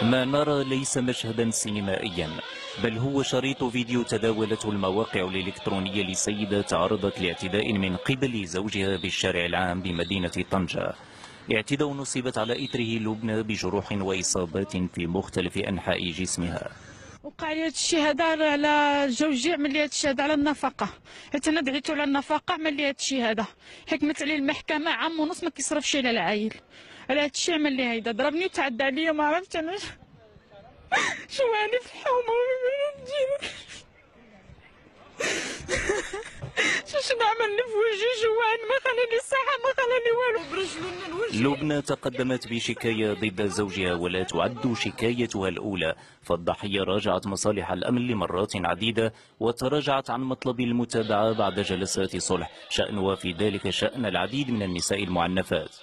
ما نرى ليس مشهدا سينمائيا، بل هو شريط فيديو تداولته المواقع الإلكترونية لسيدة تعرضت لاعتداء من قبل زوجها بالشارع العام بمدينة طنجة. اعتداء نصبت على إثره لبنى بجروح وإصابات في مختلف أنحاء جسمها. وقع لي هذا الشيء هذا على زوجي، عمل لي هذا الشيء هذا على النفقه، حيت انا دعيتو على النفقه، عمل لي هذا الشيء هذا، حكمت عليه المحكمه عام ونص ما كيصرفش على العائل، على هذا الشيء عمل لي هيدا، ضربني وتعدى عليا وما عرفتش انا شواني في الحومه شنو عمل لي في وجهي، جوان ما خلاني الصحه ما خلاني والو، برجلو من وجهي. لبنى تقدمت بشكاية ضد زوجها ولا تعد شكايتها الأولى، فالضحية راجعت مصالح الأمن لمرات عديدة وتراجعت عن مطلب المتابعة بعد جلسات صلح، شأنها في ذلك شأن العديد من النساء المعنفات.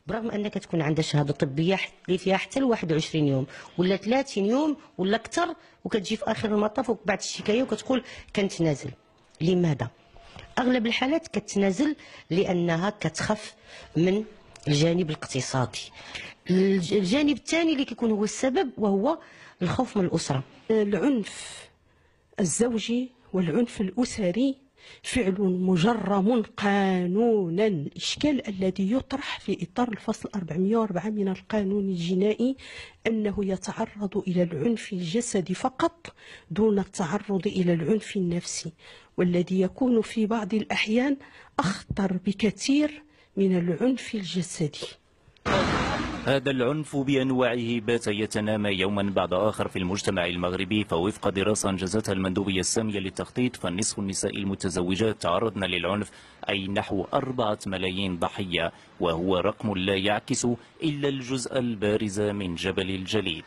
برغم انك تكون عندها شهاده طبيه اللي فيها حتى ل 21 يوم ولا 30 يوم ولا اكثر، وكتجي في اخر المطاف وبعد الشكايه وكتقول كنتنازل. لماذا؟ اغلب الحالات كتنازل لانها كتخاف من الجانب الاقتصادي. الجانب الثاني اللي كيكون هو السبب وهو الخوف من الاسره. العنف الزوجي والعنف الاسري فعل مجرم قانونا. الإشكال الذي يطرح في إطار الفصل 404 من القانون الجنائي أنه يتعرض إلى العنف الجسدي فقط دون التعرض إلى العنف النفسي، والذي يكون في بعض الأحيان أخطر بكثير من العنف الجسدي. هذا العنف بأنواعه بات يتنامى يوما بعد آخر في المجتمع المغربي، فوفق دراسة أنجزتها المندوبية السامية للتخطيط، فنصف النساء المتزوجات تعرضن للعنف، أي نحو 4 ملايين ضحية، وهو رقم لا يعكس إلا الجزء البارز من جبل الجليد.